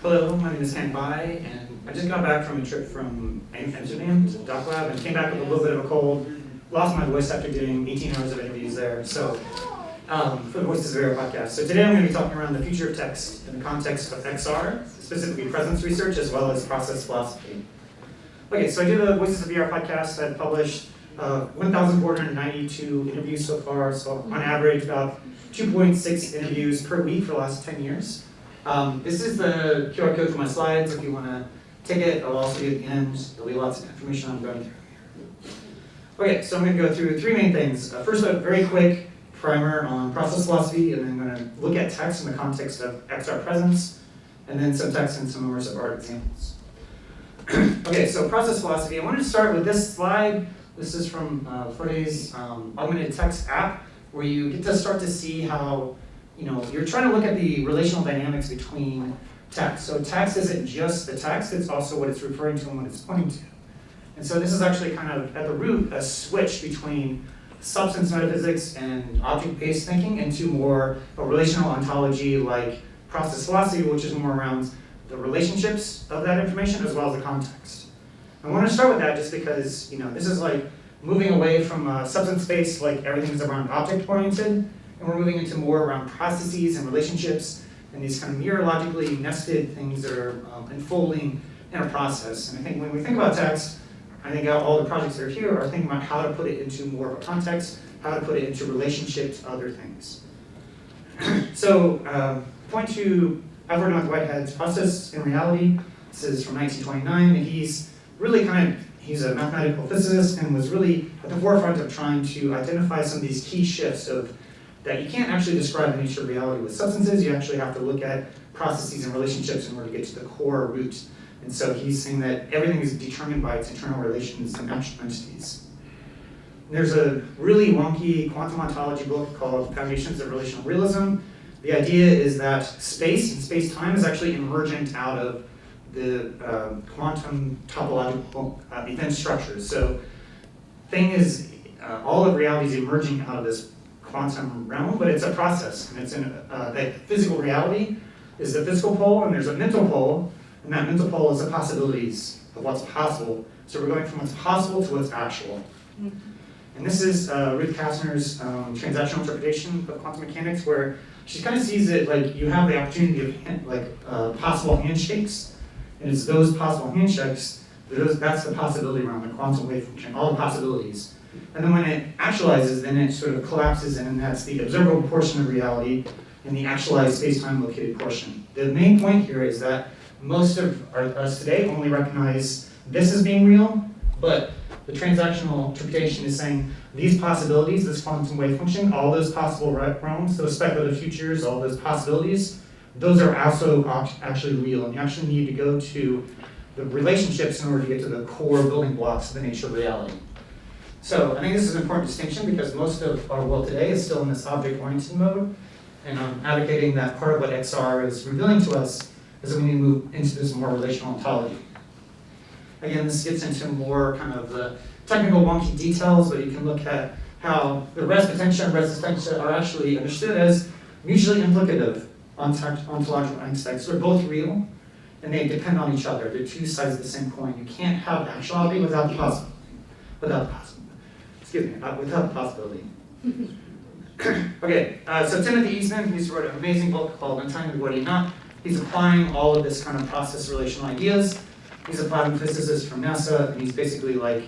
Hello, my name is Han Bai, and I just got back from a trip from Amsterdam to Doc Lab and came back with a little bit of a cold. Lost my voice after doing 18 hours of interviews there. So, for the Voices of VR podcast. So today I'm going to be talking around the future of text in the context of XR, specifically presence research as well as process philosophy. Okay, so I do the Voices of VR podcast. I've published 1,492 interviews so far. So on average, about 2.6 interviews per week for the last 10 years. This is the QR code for my slides. If you want to take it, I'll also be at the end. There'll be lots of information I'm going through here. Okay, so I'm going to go through three main things. First, a very quick primer on process philosophy, and then I'm going to look at text in the context of XR presence, and then some text and some immersive art examples. Okay, so process philosophy. I wanted to start with this slide. This is from Friday's augmented text app, where you get to start to see how you're trying to look at the relational dynamics between text. So text isn't just the text, it's also what it's referring to and what it's pointing to. And so this is actually kind of, at the root, a switch between substance metaphysics and object-based thinking into more a relational ontology like process philosophy, which is more around the relationships of that information as well as the context. I want to start with that just because this is like moving away from substance-based, like everything's around object-oriented, and we're moving into more around processes and relationships and these kind of mirrologically nested things that are unfolding in a process. And I think when we think about text, I think all the projects that are here are thinking about how to put it into more of a context, how to put it into relationship to other things. So point to Edward North Whitehead's Process in Reality. This is from 1929, and he's really he's a mathematical physicist and was really at the forefront of trying to identify some of these key shifts of that you can't actually describe the nature of reality with substances. You actually have to look at processes and relationships in order to get to the core root. And so he's saying that everything is determined by its internal relations and actual entities. There's a really wonky quantum ontology book called Foundations of Relational Realism. The idea is that space and space-time is actually emergent out of the quantum topological event structures. So all of reality is emerging out of this quantum realm, but it's a process, and it's in that physical reality is the physical pole, and there's a mental pole, and that mental pole is the possibilities of what's possible. So we're going from what's possible to what's actual. And this is Ruth Kastner's transactional interpretation of quantum mechanics, where she kind of sees it like you have the opportunity of possible handshakes, and it's those possible handshakes, that's the possibility around the quantum wave function, all the possibilities. And then when it actualizes, then it sort of collapses in, and that's the observable portion of reality and the actualized space-time located portion. The main point here is that most of us today only recognize this as being real, but the transactional interpretation is saying these possibilities, this quantum wave function, all those possible realms, those speculative futures, all those possibilities, those are also actually real, and you actually need to go to the relationships in order to get to the core building blocks of the nature of reality. So I think this is an important distinction because most of our world today is still in this object-oriented mode, and I'm advocating that part of what XR is revealing to us is that we need to move into this more relational ontology. Again, this gets into more kind of the technical wonky details, but you can look at how the res potentia and res distensia are actually understood as mutually implicative ontological aspects. They're both real, and they depend on each other. They're two sides of the same coin. You can't have actuality without the possibility. Without the possibility. Okay, so Timothy Eastman, he's wrote an amazing book called Untying What Not. He's applying all of this kind of process relational ideas. He's a plasma physicist from NASA, and he's basically like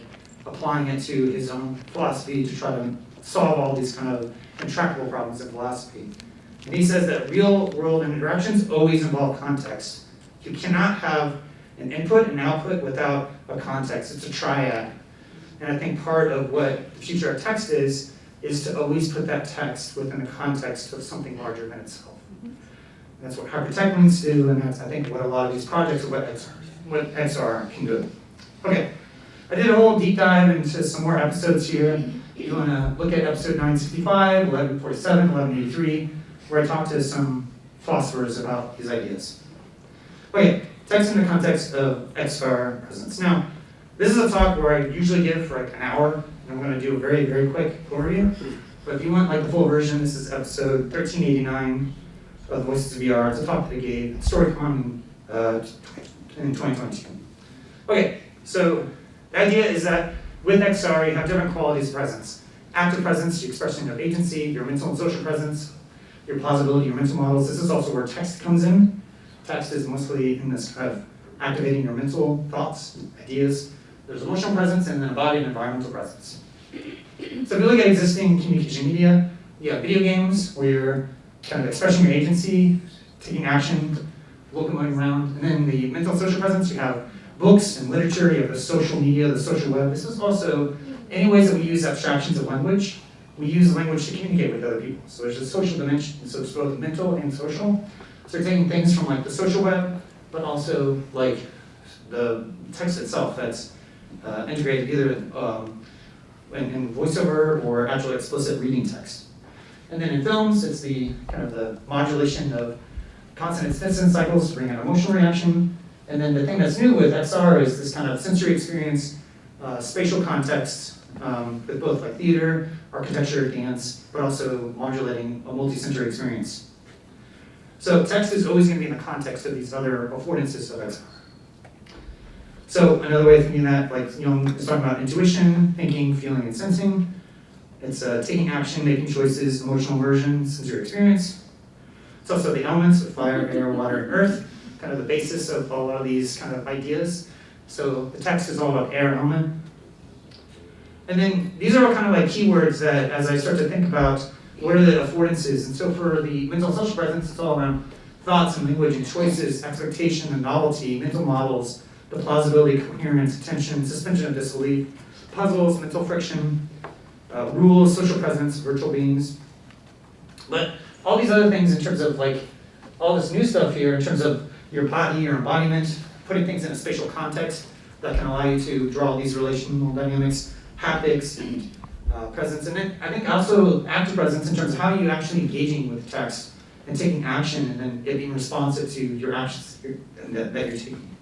applying it to his own philosophy to try to solve all these kind of intractable problems in philosophy. And he says that real world interactions always involve context. You cannot have an input and output without a context. It's a triad. And I think part of what the future of text is to always put that text within the context of something larger than itself. And that's what hypertechniques do, and that's, I think, what a lot of these projects are, what XR can do. Okay, I did a whole deep dive into some more episodes here. You want to look at episode 965, 1147, 1183, where I talked to some philosophers about these ideas. Okay, text in the context of XR presence. Now, this is a talk where I usually give for like an hour, and I'm going to do a very, very quick overview. But if you want like the full version, this is episode 1389 of Voices of VR. It's a talk that I gave at StoryCon in 2022. Okay, so the idea is that with XR, you have different qualities of presence. Active presence, your expression of agency, your mental and social presence, your plausibility, your mental models. This is also where text comes in. Text is mostly in this kind of activating your mental thoughts, ideas. There's emotional presence and then embodied environmental presence. So if you look at existing communication media, you have video games where you're kind of expressing your agency, taking action, locomoting around. And then the mental and social presence, you have books and literature, you have the social media, the social web. This is also any ways that we use abstractions of language. We use language to communicate with other people. So there's a social dimension, so it's both mental and social. So you're taking things from like the social web, but also like the text itself that's integrated either in voiceover or actual explicit reading text. And then in films, it's the kind of the modulation of consonant sentence cycles to bring out emotional reaction. And then the thing that's new with XR is this kind of sensory experience, spatial context, with both like theater, architecture, dance, but also modulating a multi-sensory experience. So text is always going to be in the context of these other affordances of XR. So another way of thinking that, like Jung is talking about intuition, thinking, feeling, and sensing. It's taking action, making choices, emotional immersion, sensory experience. It's also the elements of fire, air, water, and earth, kind of the basis of a lot of these kind of ideas. So the text is all about air element. And then these are all kind of like keywords that as I start to think about what are the affordances. And so for the mental and social presence, it's all around thoughts and language and choices, expectation and novelty, mental models, the plausibility, coherence, attention, suspension of disbelief, puzzles, mental friction, rules, social presence, virtual beings. But all these other things in terms of like all this new stuff here in terms of your body, your embodiment, putting things in a spatial context that can allow you to draw these relational dynamics, haptics, and presence. And then I think also active presence in terms of how you're actually engaging with text and taking action and then it being responsive to your actions that you're taking.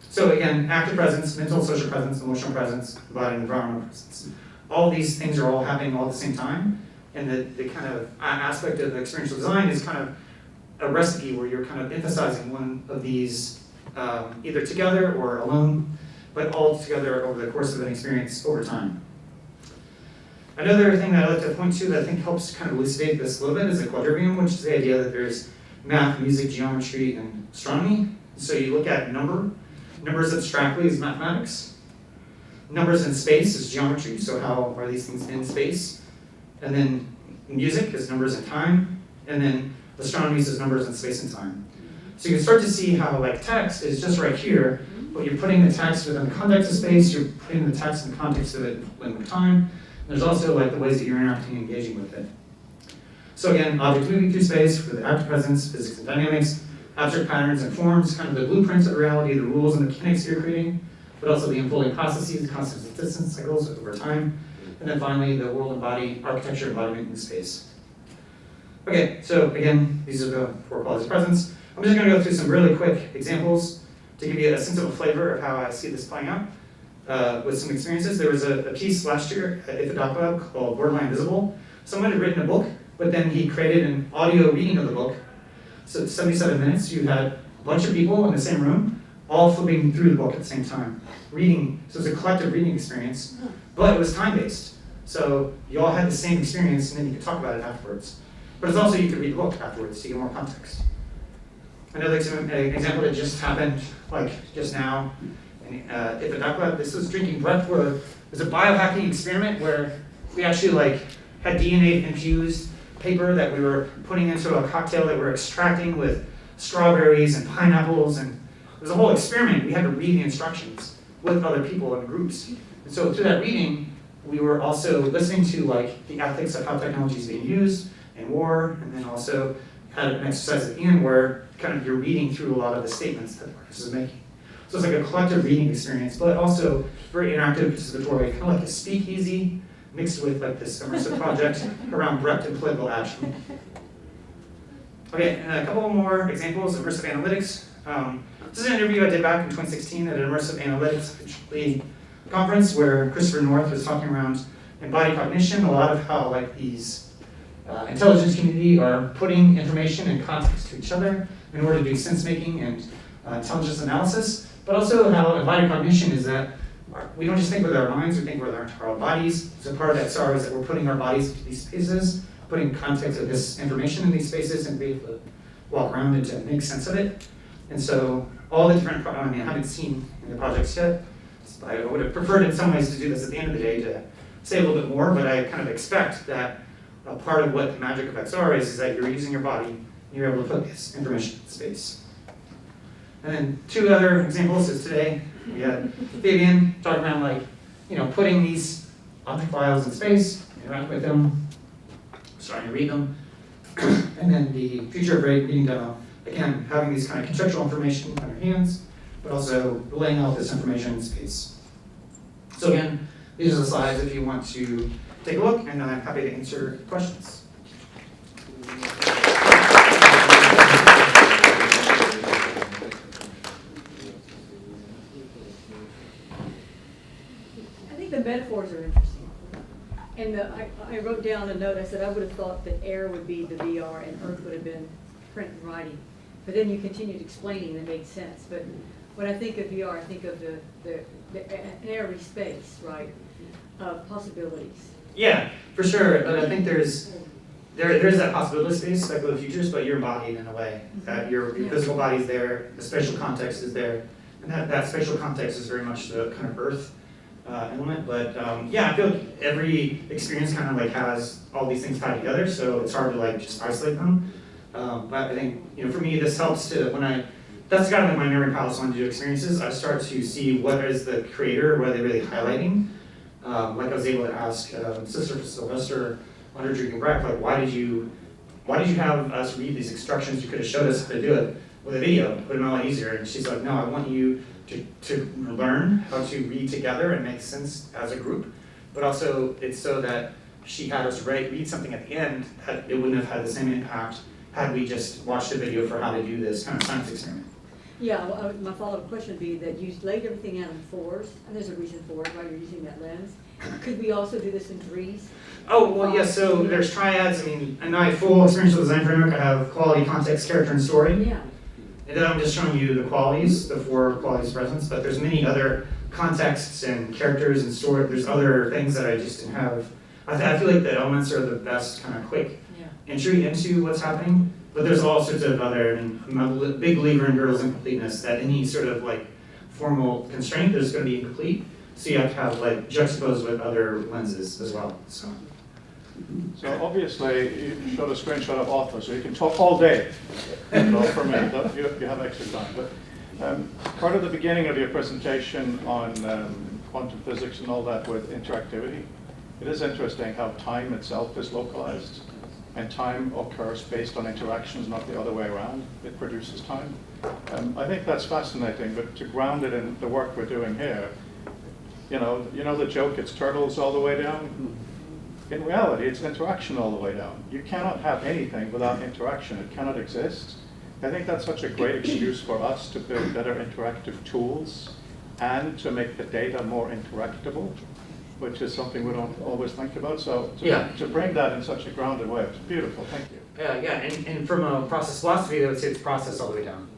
So again, active presence, mental, social presence, emotional presence, embodied environmental presence. All these things are all happening all at the same time. And the kind of aspect of experiential design is kind of a recipe where you're kind of emphasizing one of these either together or alone, but all together over the course of an experience over time. Another thing that I like to point to that I think helps kind of elucidate this a little bit is the quadrivium, which is the idea that there's math, music, geometry, and astronomy. So you look at numbers abstractly is mathematics. Numbers in space is geometry, so how are these things in space? And then music is numbers in time, and then astronomy is numbers in space and time. So you can start to see how like text is just right here, but you're putting the text within the context of space, you're putting the text in the context of it in time. And there's also like the ways that you're interacting and engaging with it. So again, objects moving through space for the active presence, physics and dynamics, abstract patterns and forms, kind of the blueprints of reality, the rules and mechanics you're creating, but also the unfolding processes, constant existence cycles over time. And then finally, the world and body, architecture, embodiment, and space. Okay, so again, these are the 4 qualities of presence. I'm just going to go through some really quick examples to give you a sense of a flavor of how I see this playing out with some experiences. There was a piece last year at IFA.lab called Borderline Visible. Someone had written a book, but then he created an audio reading of the book. So 77 minutes, you had a bunch of people in the same room, all flipping through the book at the same time, reading. So it was a collective reading experience, but it was time-based. So you all had the same experience, and then you could talk about it afterwards. But it's also you could read the book afterwards to get more context. Another example that just happened, like just now, at the IFA.lab, this was drinking breath, where it was a biohacking experiment where we actually like had DNA-infused paper that we were putting into a cocktail that we're extracting with strawberries and pineapples, and it was a whole experiment. We had to read the instructions with other people in groups. And so through that reading, we were also listening to like the ethics of how technology is being used in war, and then also had an exercise at the end where kind of you're reading through a lot of the statements that the artist is making. So it's like a collective reading experience, but also very interactive, participatory, kind of like a speakeasy mixed with like this immersive project around Brecht and political action. Okay, and a couple more examples of immersive analytics. This is an interview I did back in 2016 at an immersive analytics conference where Christopher North was talking around embodied cognition, a lot of how like these intelligence community are putting information and context to each other in order to do sense making and intelligence analysis, but also how embodied cognition is that we don't just think with our minds, we think with our bodies. So part of XR is that we're putting our bodies into these spaces, putting context of this information in these spaces, and be able to walk around and to make sense of it. And so all the different, I haven't seen in the projects yet. I would have preferred in some ways to do this at the end of the day to say a little bit more, but I kind of expect that a part of what the magic of XR is that you're using your body, and you're able to put this information in space. And then 2 other examples is today, we had Fabian talking about putting these object files in space, interact with them, starting to read them. And then the future of reading demo, again, having these kind of contextual information on your hands, but also laying out this information in space. So again, these are the slides if you want to take a look, and I'm happy to answer questions. I think the metaphors are interesting. And I wrote down a note, I said I would have thought that air would be the VR and earth would have been print and writing. But then you continued explaining and it made sense. But when I think of VR, I think of an airy space, right, of possibilities. Yeah, for sure. But I think there is that possibility space, like with the futures, but you're embodied in a way. That your physical body is there, the spatial context is there, and that spatial context is very much the kind of earth element. But yeah, I feel like every experience kind of has all these things tied together, so it's hard to just isolate them. But I think for me, this helps to that's kind of my memory palace when I do experiences. I start to see what is the creator, what are they really highlighting. Like I was able to ask Sister Sylvester on her drinking breath, why did you have us read these instructions? You could have showed us how to do it with a video, it would have been a lot easier. And she's like, no, I want you to learn how to read together and make sense as a group. But also, it's so that she had us read something at the end that it wouldn't have had the same impact had we just watched a video for how to do this kind of science experiment. Yeah, well, my follow-up question would be that you laid everything out in 4s, and there's a reason for it, right? You're using that lens. Could we also do this in 3s? Oh, well, yes, so there's triads. In my full experiential design framework, I have quality, context, character, and story. Yeah. And then I'm just showing you the qualities, the 4 qualities of presence, but there's many other contexts and characters and story. There's other things that I just didn't have. I feel like the elements are the best kind of quick entry into what's happening. But there's all sorts of other, I'm a big believer in Gödel's incompleteness, that any sort of formal constraint is going to be incomplete. So you have to have juxtaposed with other lenses as well. So obviously you showed a screenshot of author, so you can talk all day for a minute. You have extra time. But part of the beginning of your presentation on quantum physics and all that with interactivity, it is interesting how time itself is localized. And time occurs based on interactions, not the other way around. It produces time. I think that's fascinating, but to ground it in the work we're doing here, you know the joke, it's turtles all the way down? In reality, it's interaction all the way down. You cannot have anything without interaction. It cannot exist. I think that's such a great excuse for us to build better interactive tools and to make the data more interactable, which is something we don't always think about. So to bring that in such a grounded way, it's beautiful. Thank you. And from a process philosophy, I would say it's process all the way down.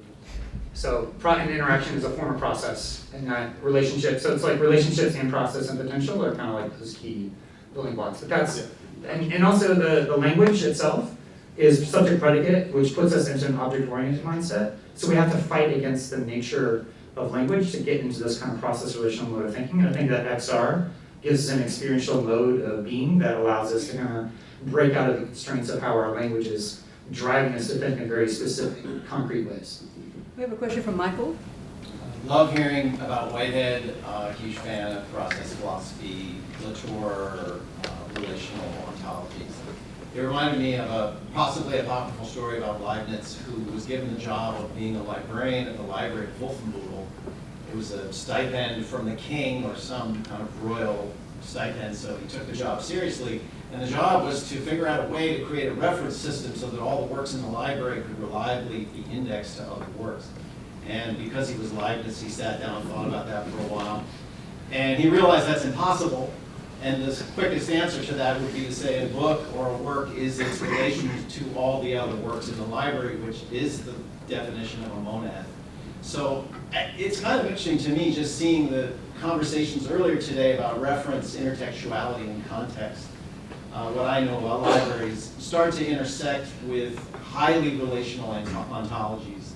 So and interaction is a form of process, and that relationship. So it's relationships and process and potential are kind of those key building blocks. But that's and also the language itself is subject predicate, which puts us into an object-oriented mindset. So we have to fight against the nature of language to get into this kind of process relational mode of thinking. And I think that XR gives us an experiential mode of being that allows us to kind of break out of the constraints of how our language is driving us to think in very specific, concrete ways. We have a question from Michael. Love hearing about Whitehead, huge fan of process philosophy, Latour, relational ontologies. It reminded me of a possibly apocryphal story about Leibniz, who was given the job of being a librarian at the library at Wolfenbüttel. It was a stipend from the king or some kind of royal stipend, so he took the job seriously. And the job was to figure out a way to create a reference system so that all the works in the library could reliably be indexed to other works. And because he was Leibniz, he sat down and thought about that for a while. And he realized that's impossible. And the quickest answer to that would be to say a book or a work is its relation to all the other works in the library, which is the definition of a monad. So it's kind of interesting to me just seeing the conversations earlier today about reference, intertextuality, and context. What I know about libraries start to intersect with highly relational ontologies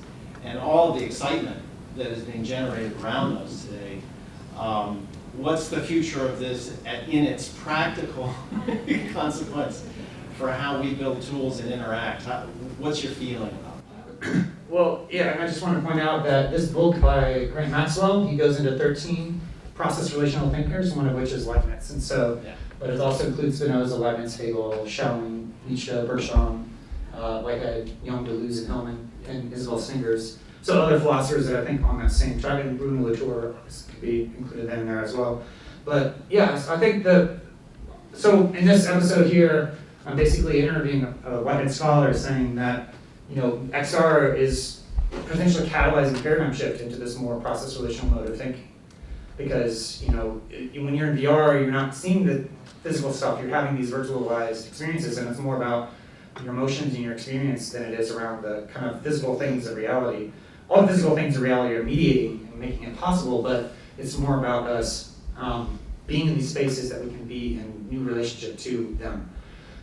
and all the excitement that is being generated around us today. What's the future of this in its practical consequence for how we build tools and interact? What's your feeling about that? Well, yeah, and I just want to point out that this book by Grant Maxwell, he goes into 13 process relational thinkers, one of which is Leibniz. And so, Yeah. but it also includes Spinoza, Leibniz, Hegel, Schelling, Nietzsche, Bergson, Whitehead, Young, Deleuze, and Hillman, and Isabel Stengers. So other philosophers that I think on that same track, and Bruno Latour could be included in there as well. But yeah, I think so in this episode here, I'm basically interviewing a Whitehead scholar saying that, XR is potentially catalyzing a paradigm shift into this more process relational mode of thinking. Because, when you're in VR, you're not seeing the physical stuff, you're having these virtualized experiences, and it's more about your emotions and your experience than it is around the kind of physical things of reality. All the physical things of reality are mediating and making it possible, but it's more about us being in these spaces that we can be in new relationship to them.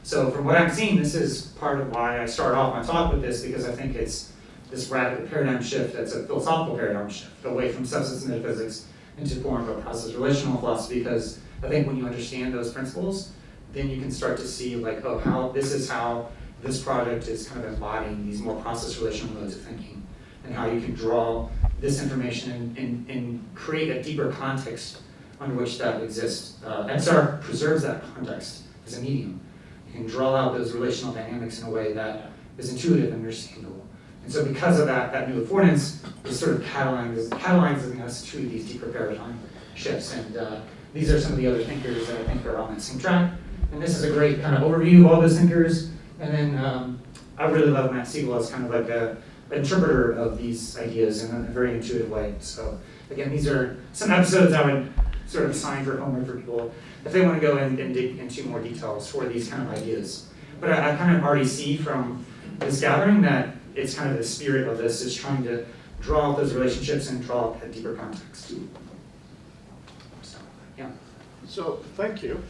So from what I'm seeing, this is part of why I started off my talk with this, because I think it's this radical paradigm shift that's a philosophical paradigm shift, away from substance metaphysics into more of a process relational philosophy, because I think when you understand those principles, then you can start to see like, oh, how this project is kind of embodying these more process relational modes of thinking, and how you can draw this information and create a deeper context under which that exists. XR preserves that context as a medium. You can draw out those relational dynamics in a way that is intuitive and understandable. And so because of that new affordance is sort of catalyzing us to these deeper paradigm shifts. And these are some of the other thinkers that I think are on that same track. And this is a great kind of overview of all those thinkers. And then I really love Matt Siegel as kind of like an interpreter of these ideas in a very intuitive way. So again, these are some episodes I would sort of assign for homework for people if they want to go in and dig into more details for these kind of ideas. But I kind of already see from this gathering that it's kind of the spirit of this is trying to draw out those relationships and draw out a deeper context. So, yeah. So, thank you.